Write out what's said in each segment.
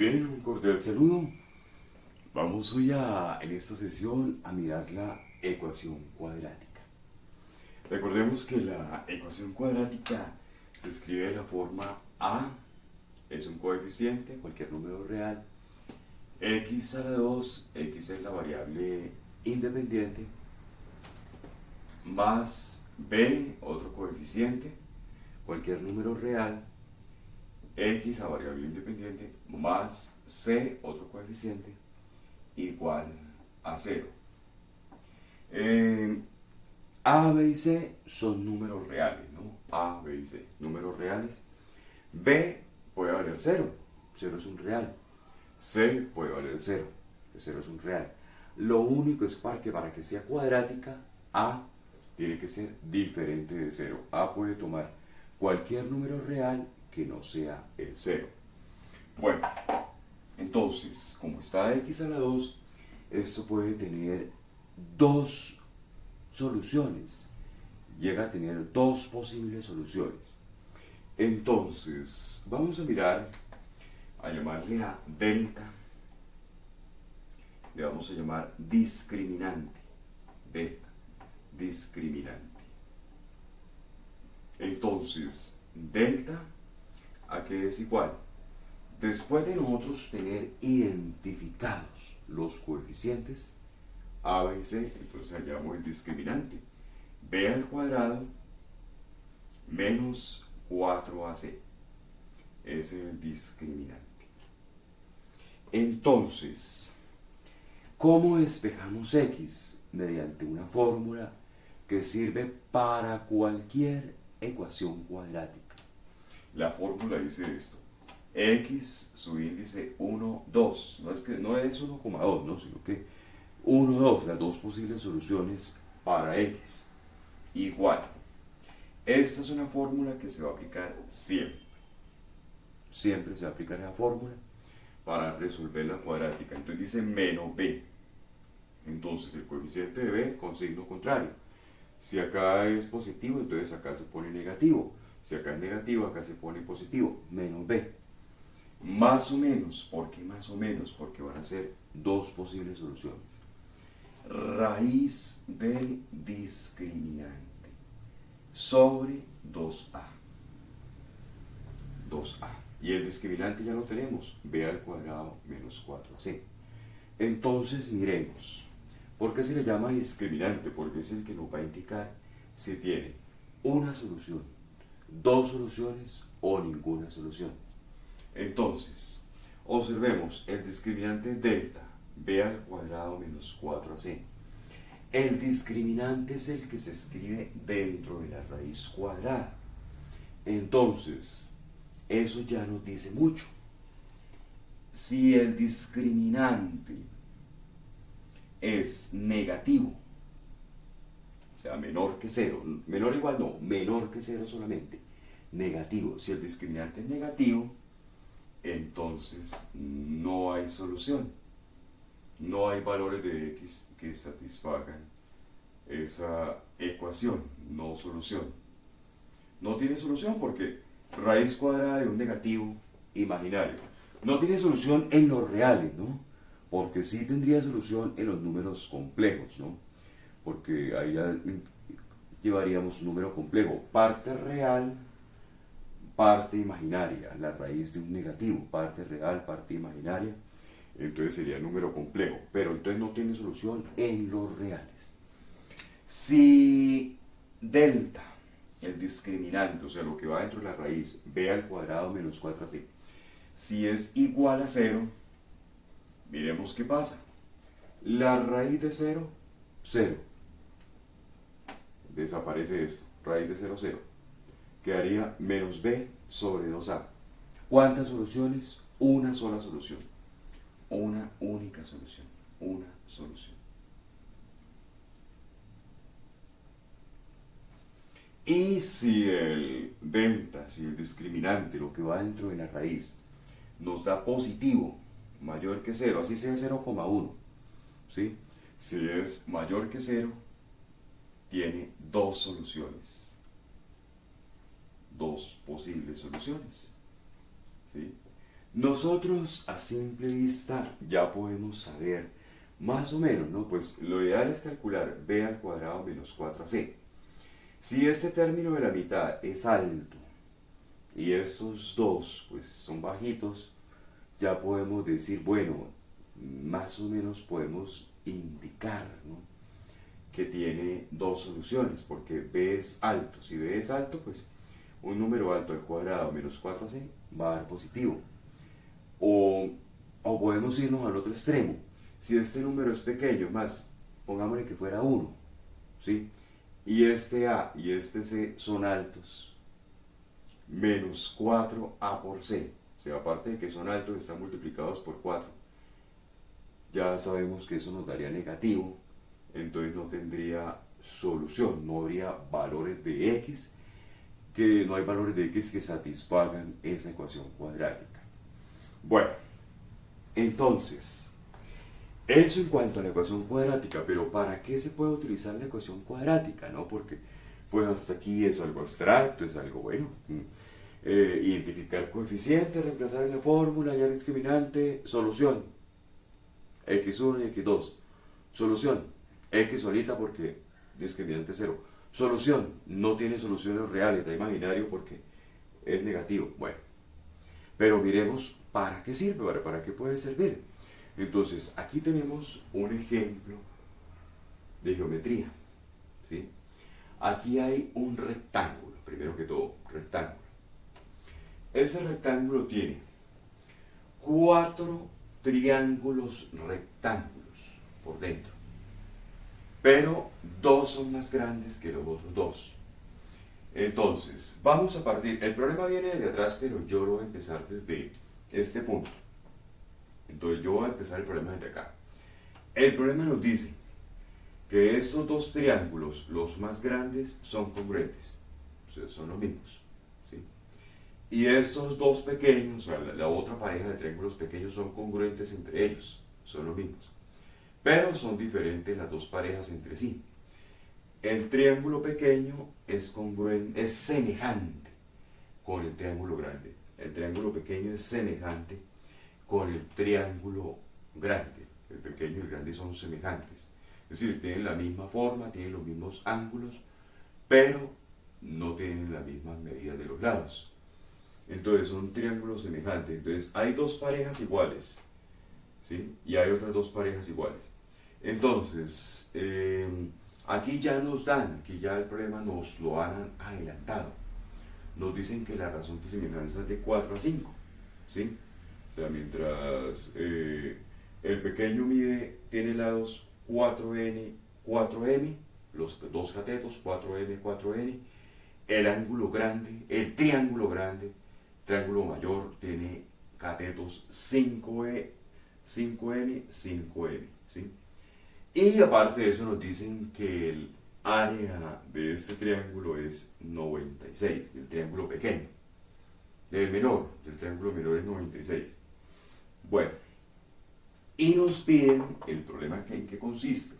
bien, un cordial saludo. Vamos hoy en esta sesión a mirar la ecuación cuadrática. Recordemos que la ecuación cuadrática se escribe de la forma A, es un coeficiente, cualquier número real, x a la 2, x es la variable independiente, más b, otro coeficiente, cualquier número real, x, la variable independiente, más c, otro coeficiente, igual a 0. A, B y C son números reales, ¿no? A, B y C, números reales. B puede valer 0, 0 es un real. C puede valer 0, 0 es un real. Lo único es que para que sea cuadrática, A tiene que ser diferente de 0. A puede tomar cualquier número real que no sea el 0. Bueno, entonces, como está x a la 2, esto puede tener dos soluciones. Llega a tener dos posibles soluciones. Entonces, vamos a mirar, a llamarle a delta, le vamos a llamar discriminante. Delta, discriminante. Entonces, delta, ¿a qué es igual? Después de nosotros tener identificados los coeficientes a, b y c, entonces hallamos el discriminante. B al cuadrado menos 4ac. Ese es el discriminante. Entonces, ¿cómo despejamos x? Mediante una fórmula que sirve para cualquier ecuación cuadrática. La fórmula dice esto: x, su índice 1, 2. No es 1,2, ¿no? Sino que 1, 2, las dos posibles soluciones para x. Igual. Esta es una fórmula que se va a aplicar siempre. Siempre se va a aplicar esa fórmula para resolver la cuadrática. Entonces dice menos b. Entonces el coeficiente de b con signo contrario. Si acá es positivo, entonces acá se pone negativo. Si acá es negativo, acá se pone positivo. Menos b. Más o menos. ¿Por qué más o menos? Porque van a ser dos posibles soluciones. Raíz del discriminante sobre 2a. 2a. Y el discriminante ya lo tenemos. B al cuadrado menos 4ac. Entonces miremos. ¿Por qué se le llama discriminante? Porque es el que nos va a indicar si tiene una solución, dos soluciones o ninguna solución. Entonces, observemos el discriminante delta, b al cuadrado menos 4ac. El discriminante es el que se escribe dentro de la raíz cuadrada. Entonces, eso ya nos dice mucho. Si el discriminante es negativo, o sea, menor que 0, menor o igual no, menor que 0 solamente, negativo. Si el discriminante es negativo, entonces no hay solución. No hay valores de x que satisfagan esa ecuación, no solución. No tiene solución porque raíz cuadrada de un negativo imaginario. No tiene solución en los reales, ¿no? Porque sí tendría solución en los números complejos, ¿no? Porque ahí ya llevaríamos un número complejo, parte real, parte imaginaria, la raíz de un negativo, parte real, parte imaginaria, entonces sería número complejo, pero entonces no tiene solución en los reales. Si delta, el discriminante, o sea, lo que va dentro de la raíz, b al cuadrado menos 4ac, si es igual a 0, miremos qué pasa. La raíz de 0, 0. Desaparece esto, raíz de 0, 0. Quedaría menos b sobre 2a. ¿Cuántas soluciones? Una sola solución. Una única solución. Una solución. Y si el delta, si el discriminante, lo que va dentro de la raíz, nos da positivo, mayor que 0, así sea 0,1, ¿sí? Si es mayor que 0, tiene dos soluciones, dos posibles soluciones, ¿sí? Nosotros a simple vista ya podemos saber más o menos, ¿no? Pues lo ideal es calcular b al cuadrado menos 4ac. Si ese término de la mitad es alto y esos dos pues son bajitos, ya podemos decir, bueno, más o menos podemos indicar, ¿no?, que tiene dos soluciones, porque b es alto. Si b es alto, pues un número alto al cuadrado menos 4ac va a dar positivo. O podemos irnos al otro extremo. Si este número es pequeño, más, pongámosle que fuera 1, ¿sí?, y este a y este c son altos, menos 4a por c, o sea, aparte de que son altos, están multiplicados por 4, ya sabemos que eso nos daría negativo, entonces no tendría solución, no habría valores de x, que no hay valores de x que satisfagan esa ecuación cuadrática. Bueno, entonces, eso en cuanto a la ecuación cuadrática, pero ¿para qué se puede utilizar la ecuación cuadrática, no? Porque pues hasta aquí es algo abstracto, es algo bueno. Identificar coeficientes, reemplazar en la fórmula, hallar discriminante, solución. x1 y x2. Solución. X solita porque discriminante 0. Solución. No tiene soluciones reales, da imaginario porque es negativo. Bueno, pero miremos para qué sirve, para qué puede servir. Entonces, aquí tenemos un ejemplo de geometría, ¿sí? Aquí hay un rectángulo, primero que todo, rectángulo. Ese rectángulo tiene 4 triángulos rectángulos por dentro, pero 2 son más grandes que los otros 2. Entonces, vamos a partir, el problema viene desde atrás, pero yo lo voy a empezar desde este punto. Entonces yo voy a empezar el problema desde acá. El problema nos dice que esos dos triángulos, los más grandes, son congruentes, o sea, son los mismos, ¿sí? Y esos dos pequeños, o sea, la otra pareja de triángulos pequeños, son congruentes entre ellos, son los mismos. Pero son diferentes las dos parejas entre sí. El triángulo pequeño es congruente, es semejante con el triángulo grande. El triángulo pequeño es semejante con el triángulo grande. El pequeño y el grande son semejantes. Es decir, tienen la misma forma, tienen los mismos ángulos, pero no tienen la misma medida de los lados. Entonces son triángulos semejantes. Entonces hay dos parejas iguales, ¿sí? Y hay otras dos parejas iguales. Entonces, aquí ya nos dan, aquí ya el problema nos lo han adelantado. Nos dicen que la razón de semejanza es de 4 a 5, ¿sí? O sea, mientras el pequeño tiene lados 4n, 4m, los dos catetos, 4m, 4n, el ángulo grande, el triángulo grande, triángulo mayor, tiene catetos 5n, 5m, ¿sí? Y aparte de eso nos dicen que el área de este triángulo es 96, del triángulo pequeño. Del triángulo menor es 96. Bueno, y nos piden el problema en qué consiste.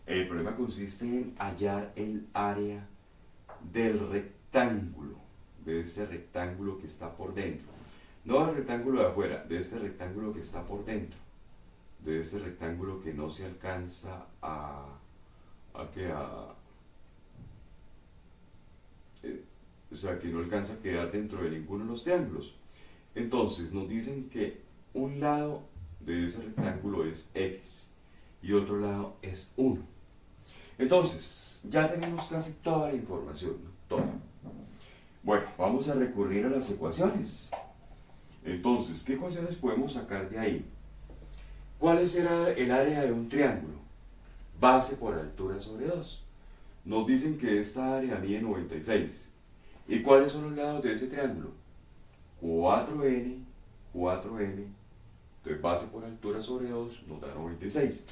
El problema consiste en hallar el área del rectángulo, de este rectángulo que está por dentro. No del rectángulo de afuera, de este rectángulo que está por dentro. De este rectángulo que no se alcanza o sea, que no alcanza a quedar dentro de ninguno de los triángulos. Entonces nos dicen que un lado de ese rectángulo es x y otro lado es 1. Entonces, ya tenemos casi toda la información, ¿no? Toda. Bueno, vamos a recurrir a las ecuaciones. Entonces, ¿qué ecuaciones podemos sacar de ahí? ¿Cuál será el área de un triángulo? Base por altura sobre 2. Nos dicen que esta área mide 96. ¿Y cuáles son los lados de ese triángulo? 4n, 4m. Entonces, base por altura sobre 2 nos da 96.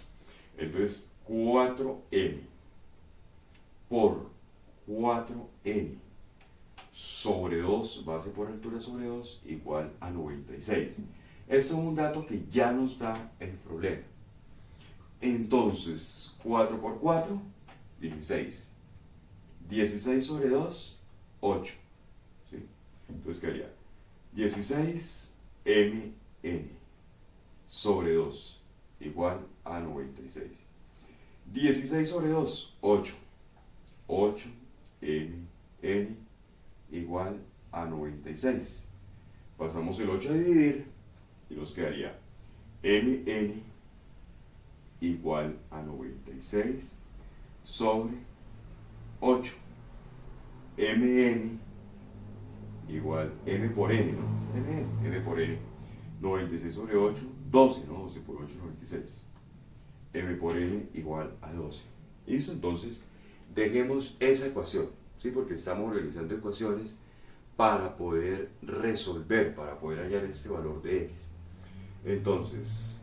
Entonces, 4m por 4n sobre 2, base por altura sobre 2, igual a 96. Este es un dato que ya nos da el problema. Entonces, 4 por 4, 16. 16 sobre 2, 8. ¿Sí? Entonces, ¿qué haría? 16m mn sobre 2 igual a 96. 16 sobre 2, 8. 8mn igual a 96. Pasamos el 8 a dividir y nos quedaría mn igual a 96 sobre 8. mn igual m por n, ¿no? m por n. 96 sobre 8, 12, ¿no? 12 por 8, 96. M por n igual a 12. ¿Listo? Entonces, dejemos esa ecuación, ¿sí? Porque estamos realizando ecuaciones para poder resolver, para poder hallar este valor de x. Entonces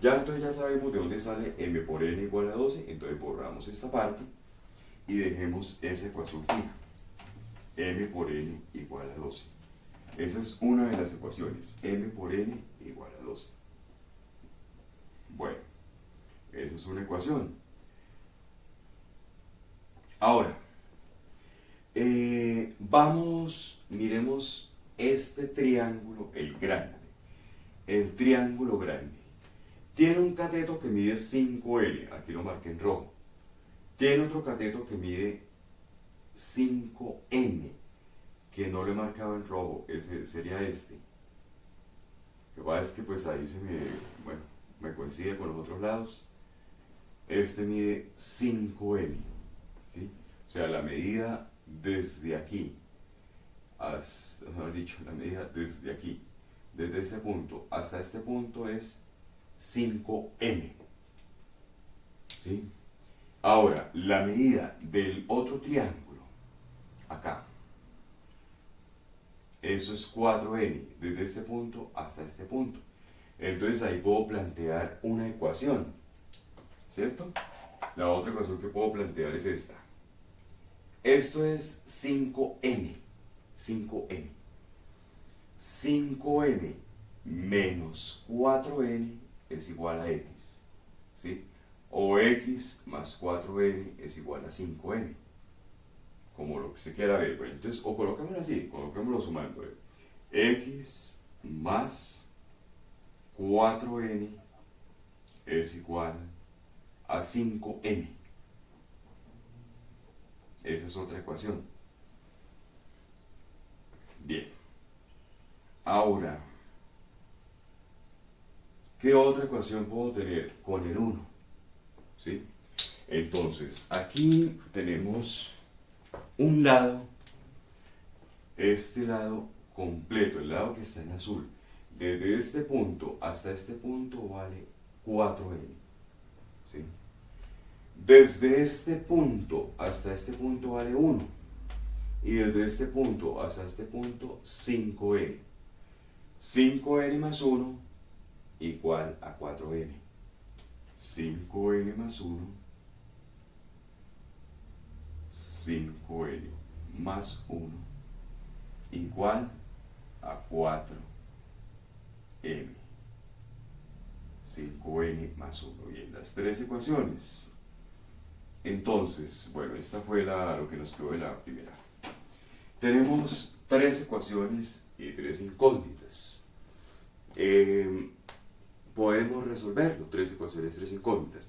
ya sabemos de dónde sale m por n igual a 12, entonces borramos esta parte y dejemos esa ecuación fija. M por n igual a 12. Esa es una de las ecuaciones, m por n igual a 12. Bueno, esa es una ecuación. Ahora, miremos este triángulo, el grande. El triángulo grande. Tiene un cateto que mide 5L, aquí lo marqué en rojo. Tiene otro cateto que mide 5M, que no lo he marcado en rojo, ese sería este. Lo que pasa es que pues ahí me coincide con los otros lados. Este mide 5M, ¿sí? O sea, la medida desde aquí, la medida desde aquí, desde este punto hasta este punto es 5M, ¿sí? Ahora, la medida del otro triángulo, acá, eso es 4n, desde este punto hasta este punto. Entonces ahí puedo plantear una ecuación, ¿cierto? La otra ecuación que puedo plantear es esta. Esto es 5m, 5m. 5m menos 4n es igual a x, ¿sí? O x más 4n es igual a 5n, como lo que se quiera ver. Bueno, entonces, o colocémoslo así, coloquémoslo sumando. X más 4n es igual a 5n. Esa es otra ecuación. Bien. Ahora, ¿qué otra ecuación puedo tener? Con el 1. ¿Sí? Entonces, aquí tenemos un lado, este lado completo, el lado que está en azul. Desde este punto hasta este punto vale 4n. ¿Sí? Desde este punto hasta este punto vale 1. Y desde este punto hasta este punto 5n. 5n más 1 igual a 4n. 5n más 1, 5n más 1 igual a 4m. 5n más 1. Bien, las tres ecuaciones. Entonces, bueno, esta fue lo que nos quedó de la primera. Tenemos tres ecuaciones y tres incógnitas. Podemos resolverlo, tres ecuaciones, tres incógnitas.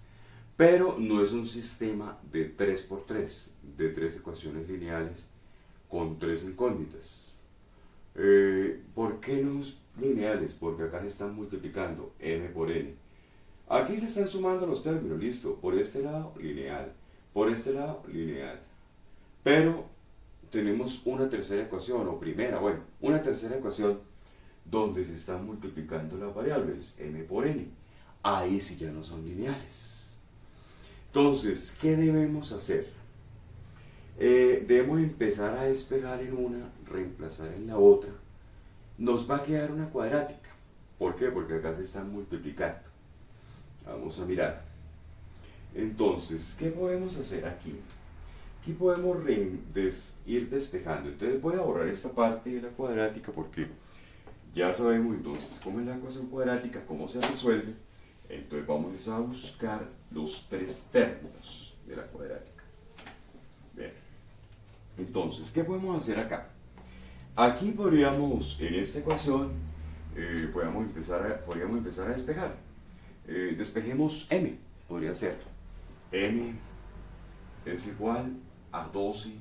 Pero no es un sistema de 3×3, de tres ecuaciones lineales con tres incógnitas. ¿Por qué no lineales? Porque acá se están multiplicando m por n. Aquí se están sumando los términos, listo. Por este lado, lineal. Por este lado, lineal. Pero tenemos una tercera ecuación, una tercera ecuación donde se están multiplicando las variables m por n. Ahí sí ya no son lineales. Entonces, ¿qué debemos hacer? Debemos empezar a despejar en una, reemplazar en la otra. Nos va a quedar una cuadrática. ¿Por qué? Porque acá se están multiplicando. Vamos a mirar. Entonces, ¿qué podemos hacer aquí? Aquí podemos ir despejando. Entonces voy a borrar esta parte de la cuadrática porque ya sabemos entonces cómo es la ecuación cuadrática, cómo se resuelve. Entonces vamos a buscar los tres términos de la cuadrática. Bien. Entonces, ¿qué podemos hacer acá? Aquí podríamos, en esta ecuación, podríamos empezar a despejar. Despejemos m, podría ser. M es igual a 12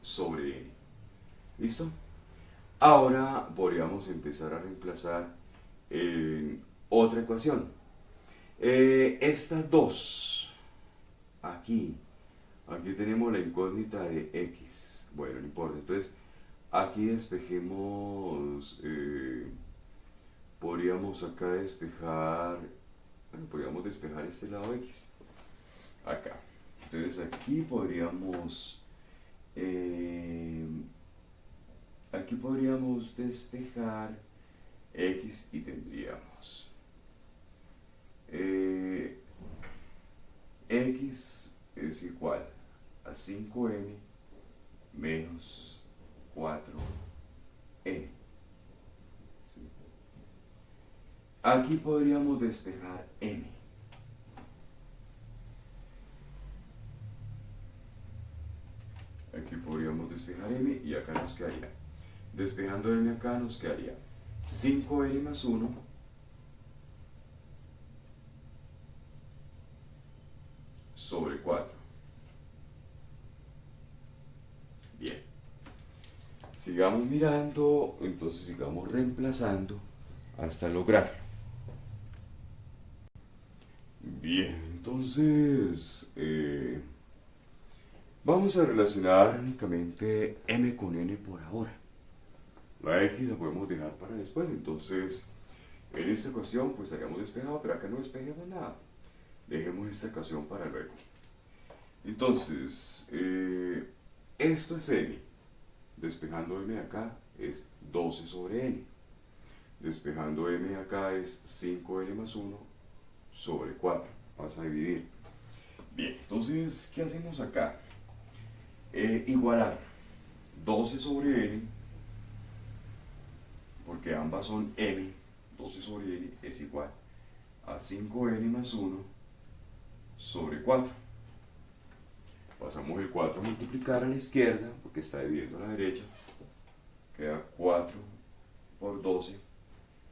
sobre n. ¿Listo? Ahora podríamos empezar a reemplazar en otra ecuación. Estas dos, aquí tenemos la incógnita de x. Bueno, no importa. Entonces, aquí despejemos, podríamos acá despejar, bueno, podríamos despejar este lado x. Acá. Entonces, aquí podríamos despejar x y tendríamos x es igual a 5n menos 4n. ¿Sí? Aquí podríamos despejar n. Aquí podríamos despejar n y acá nos quedaría, despejando n acá nos quedaría 5n más 1 sobre 4. Bien. Sigamos mirando, entonces sigamos reemplazando hasta lograrlo. Bien, entonces vamos a relacionar únicamente m con n por ahora. La x la podemos dejar para después, entonces en esta ecuación pues hayamos despejado, pero acá no despejemos nada. Dejemos esta ecuación para luego. Entonces, esto es n. Despejando m de acá es 12 sobre n. Despejando m de acá es 5n más 1 sobre 4. Vas a dividir. Bien, entonces, ¿qué hacemos acá? Igualar 12 sobre n, porque ambas son m, 12 sobre n es igual a 5n más 1 sobre 4. Pasamos el 4 a multiplicar a la izquierda, porque está dividiendo a la derecha. Queda 4 por 12.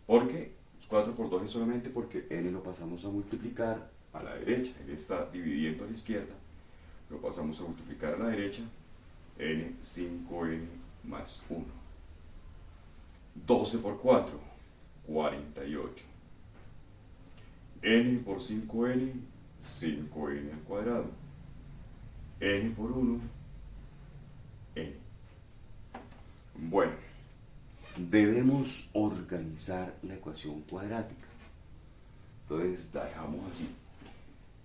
¿Por qué? 4 por 12 solamente porque n lo pasamos a multiplicar a la derecha. N está dividiendo a la izquierda. Lo pasamos a multiplicar a la derecha. N, 5n más 1. 12 por 4, 48. N por 5n, 5n al cuadrado. N por 1, n. Bueno, debemos organizar la ecuación cuadrática. Entonces la dejamos así.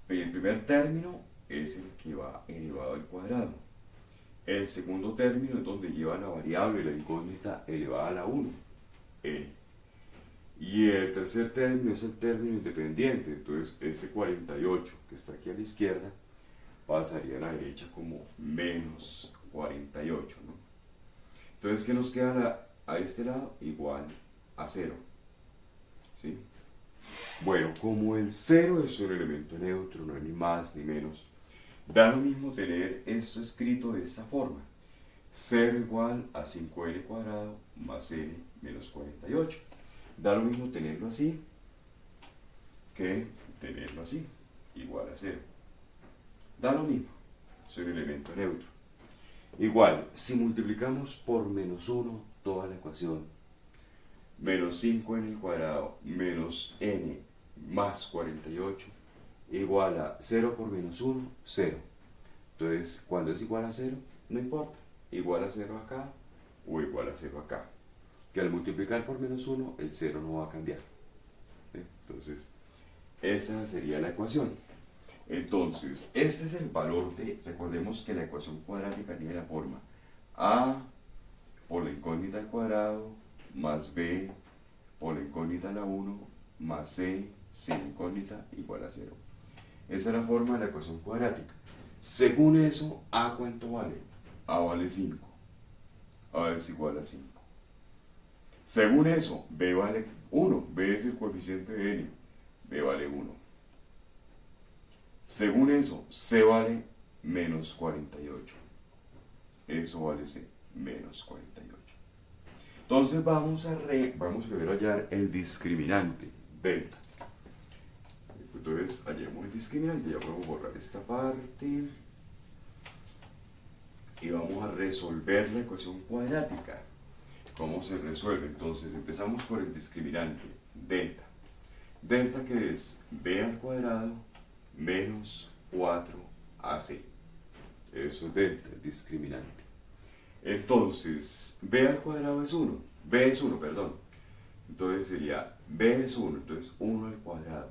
El primer término es el que va elevado al cuadrado. El segundo término es donde lleva la variable, la incógnita elevada a la 1, n. Y el tercer término es el término independiente. Entonces este 48 que está aquí a la izquierda pasaría a la derecha como menos 48, ¿no? Entonces, ¿qué nos queda a este lado? Igual a 0. ¿Sí? Bueno, como el 0 es un elemento neutro, no hay ni más ni menos, da lo mismo tener esto escrito de esta forma. 0 igual a 5n cuadrado más n menos 48. Da lo mismo tenerlo así que tenerlo así, igual a 0. Da lo mismo, es un elemento neutro. Igual, si multiplicamos por menos 1 toda la ecuación, menos 5n al cuadrado menos n más 48, igual a 0 por menos 1, 0. Entonces, cuando es igual a 0, no importa, igual a 0 acá o igual a 0 acá. Que al multiplicar por menos 1, el 0 no va a cambiar. Entonces, esa sería la ecuación. Entonces, este es el valor de, recordemos que la ecuación cuadrática tiene la forma a por la incógnita al cuadrado más b por la incógnita a la 1 más c sin incógnita igual a 0. Esa es la forma de la ecuación cuadrática. Según eso, a ¿cuánto vale? A vale 5. A es igual a 5. Según eso, b vale 1. B es el coeficiente de n. B vale 1. Según eso, c vale menos 48. Eso vale c, menos 48. Entonces vamos primero a hallar el discriminante, delta. Entonces hallemos el discriminante, ya podemos borrar esta parte. Y vamos a resolver la ecuación cuadrática. ¿Cómo se resuelve? Entonces empezamos por el discriminante, delta. Delta, que es b al cuadrado menos 4ac. Eso es delta, el discriminante. Entonces, b al cuadrado es 1. B es 1, perdón. Entonces sería b es 1, entonces 1 al cuadrado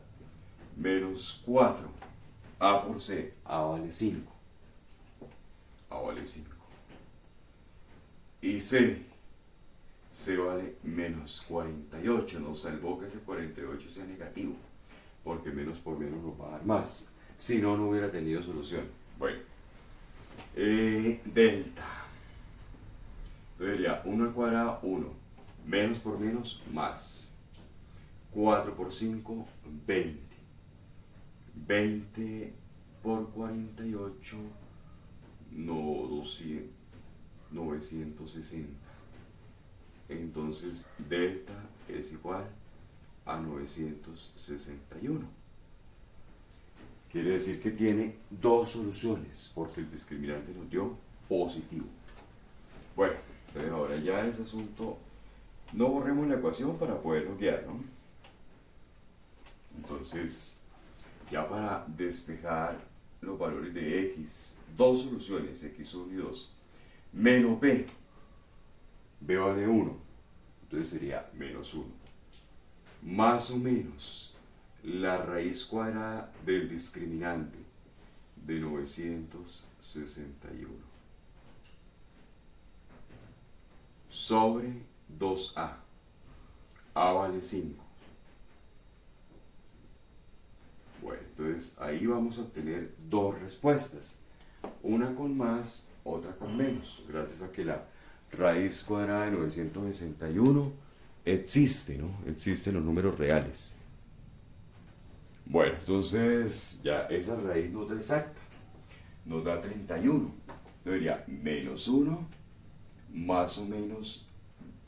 menos 4. A por c, a vale 5. A vale 5. Y c vale menos 48. Nos salvó que ese 48 sea negativo, porque menos por menos nos va a dar más. Si no, no hubiera tenido solución. Bueno, delta. Entonces sería 1 al cuadrado, 1. Menos por menos, más. 4 por 5, 20. 20 por 48, no, 200, 960. Entonces, delta es igual a 961. Quiere decir que tiene dos soluciones, porque el discriminante nos dio positivo. Bueno, entonces ahora ya ese asunto, no borremos la ecuación para podernos guiar, ¿no? Entonces, ya para despejar los valores de x, dos soluciones, x1 y 2, menos b, b vale 1, entonces sería menos 1, más o menos la raíz cuadrada del discriminante de 961 sobre 2a, a vale 5. Bueno, entonces ahí vamos a obtener dos respuestas, una con más, otra con menos, gracias a que la raíz cuadrada de 961 existe, ¿no? Existen los números reales. Bueno, entonces ya esa raíz nos da exacta, nos da 31. Debería menos 1 más o menos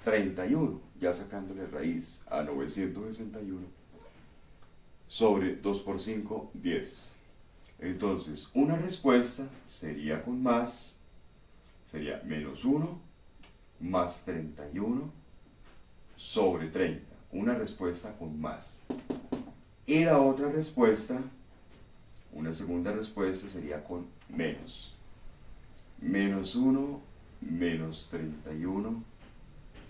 31, ya sacándole raíz a 961 sobre 2 por 5, 10. Entonces, una respuesta sería con más, sería menos 1 más 31 sobre 30. Una respuesta con más. Y la otra respuesta, una segunda respuesta, sería con menos. Menos 1 menos 31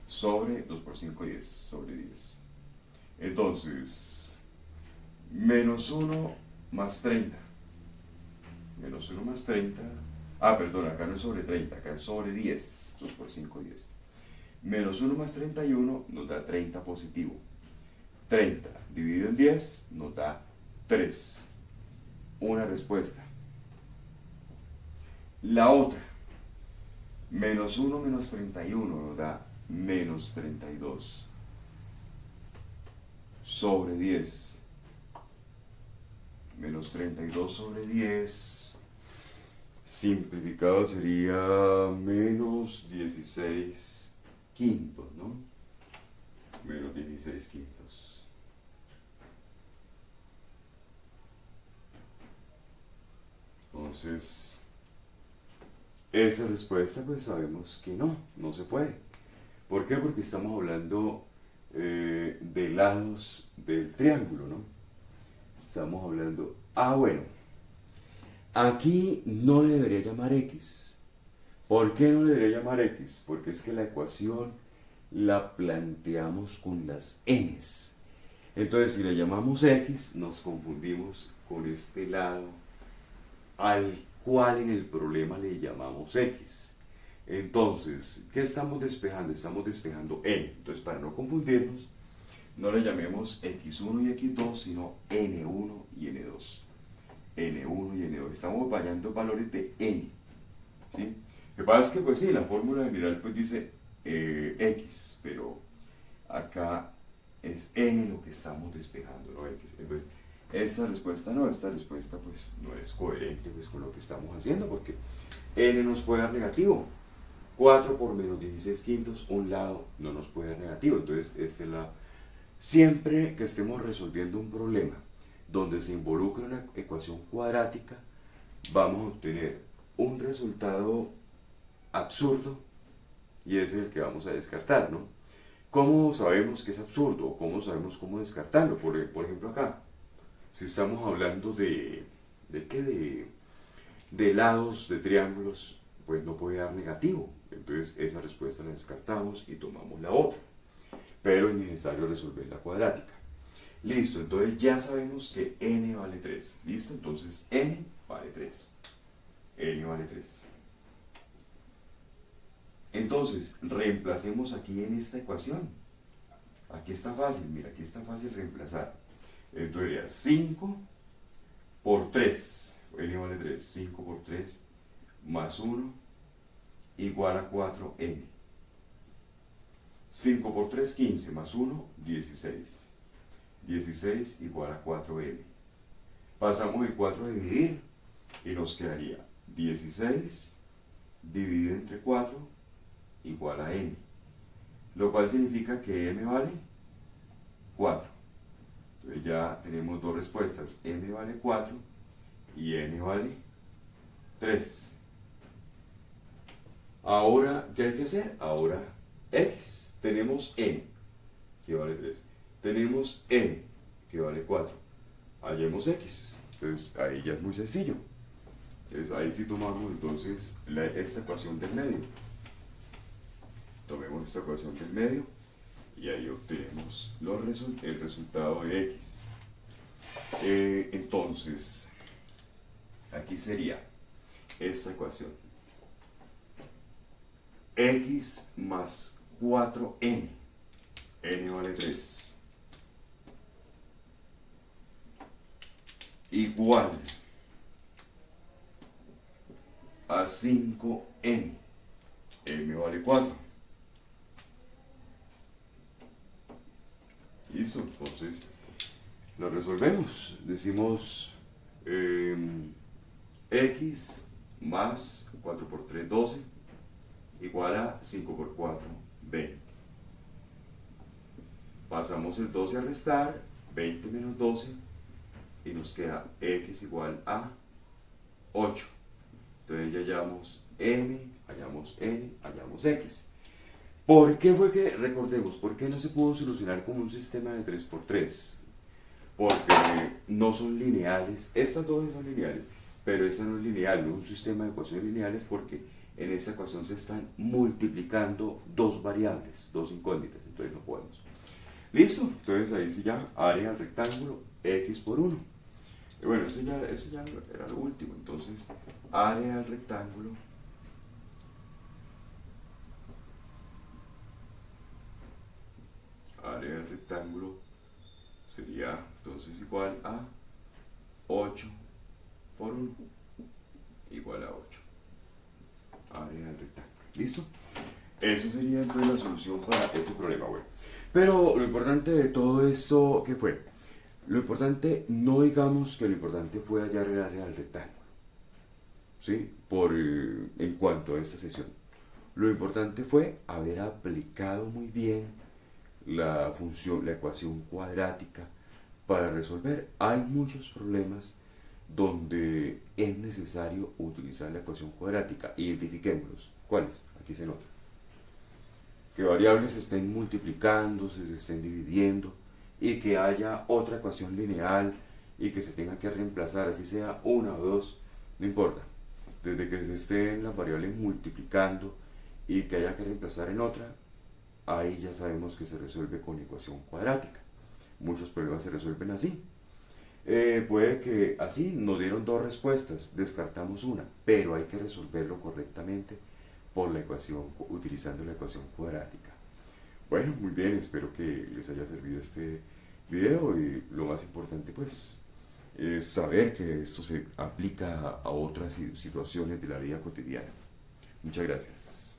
sobre 2 por 5, 10. Sobre 10. Entonces, menos 1 más 30. Menos 1 más 30. Ah, perdón, acá no es sobre 30, acá es sobre 10. 2 por 5, 10. Menos 1 más 31 nos da 30 positivo. 30 dividido en 10 nos da 3. Una respuesta. La otra, menos 1 menos 31 nos da menos 32 sobre 10. Menos 32 sobre 10, simplificado sería menos 16 quintos, ¿no? Menos 16 quintos. Entonces, esa respuesta pues sabemos que no se puede. ¿Por qué? Porque estamos hablando de lados del triángulo, ¿no? Estamos hablando, bueno, aquí no le debería llamar x. ¿Por qué no le debería llamar x? Porque es que la ecuación la planteamos con las n's. Entonces, si le llamamos x, nos confundimos con este lado al cual en el problema le llamamos x. Entonces, ¿qué estamos despejando? Estamos despejando n. Entonces, para no confundirnos, no le llamemos x1 y x2, sino n1 y n2. n1 y n2. Estamos variando valores de n. ¿Sí? Lo que pasa es que, pues sí, la fórmula general pues dice x, pero acá es n lo que estamos despejando, no x. Entonces, esta respuesta pues no es coherente pues con lo que estamos haciendo, porque n nos puede dar negativo. 4 por menos 16 quintos, un lado no nos puede dar negativo, entonces este lado. Siempre que estemos resolviendo un problema donde se involucre una ecuación cuadrática, vamos a obtener un resultado absurdo y ese es el que vamos a descartar, ¿no? ¿Cómo sabemos que es absurdo? ¿O cómo sabemos cómo descartarlo? Por ejemplo acá, si estamos hablando ¿de qué? De lados de triángulos, pues no puede dar negativo. Entonces esa respuesta la descartamos y tomamos la otra. Pero es necesario resolver la cuadrática. Listo, entonces ya sabemos que n vale 3. ¿Listo? Entonces n vale 3. N vale 3. Entonces, reemplacemos aquí en esta ecuación. Aquí está fácil, mira, aquí está fácil reemplazar. Entonces sería 5 por 3. N vale 3. 5 por 3 más 1 igual a 4n. 5 por 3, 15, más 1, 16. 16 igual a 4n. Pasamos el 4 a dividir y nos quedaría 16 dividido entre 4 igual a n. Lo cual significa que m vale 4. Entonces ya tenemos dos respuestas. M vale 4 y n vale 3. Ahora, ¿qué hay que hacer? Ahora, x. Tenemos n, que vale 3. Tenemos n, que vale 4. Hallemos x. Entonces, ahí ya es muy sencillo. Entonces, ahí sí tomamos entonces esta ecuación del medio. Tomemos esta ecuación del medio y ahí obtenemos el resultado de x. Entonces, aquí sería esta ecuación. X más 4n, n vale 3, igual a 5n, m vale 4. Listo, entonces lo resolvemos. Decimos x más 4 por 3, 12, igual a 5 por 4, 20. Pasamos el 12 a restar, 20 menos 12, y nos queda x igual a 8. Entonces ya hallamos m, hallamos n, hallamos x. ¿Por qué fue que, recordemos, por qué no se pudo solucionar como un sistema de 3×3? Porque no son lineales, estas dos son lineales, pero esta no es lineal, no es un sistema de ecuaciones lineales porque en esta ecuación se están multiplicando dos variables, dos incógnitas, entonces no podemos. Listo, entonces ahí sí ya, área del rectángulo, x por 1. Y bueno, eso ya era lo último, entonces área del rectángulo sería entonces igual a 8 por 1 igual a 8. Área del rectángulo. ¿Listo? Eso sería entonces la solución para ese problema, bueno. Pero lo importante de todo esto, ¿qué fue? Lo importante, no digamos que lo importante fue hallar el área del rectángulo, ¿sí? En cuanto a esta sesión. Lo importante fue haber aplicado muy bien la ecuación cuadrática para resolver. Hay muchos problemas donde es necesario utilizar la ecuación cuadrática. Identifiquémoslos. ¿Cuáles? Aquí se nota. Que variables se estén multiplicándose, se estén dividiendo y que haya otra ecuación lineal y que se tenga que reemplazar, así sea una o dos, no importa. Desde que se estén las variables multiplicando y que haya que reemplazar en otra, ahí ya sabemos que se resuelve con ecuación cuadrática. Muchos problemas se resuelven así. Puede que así nos dieron dos respuestas, descartamos una, pero hay que resolverlo correctamente por la ecuación, utilizando la ecuación cuadrática. Bueno, muy bien, espero que les haya servido este video y lo más importante pues es saber que esto se aplica a otras situaciones de la vida cotidiana. Muchas gracias.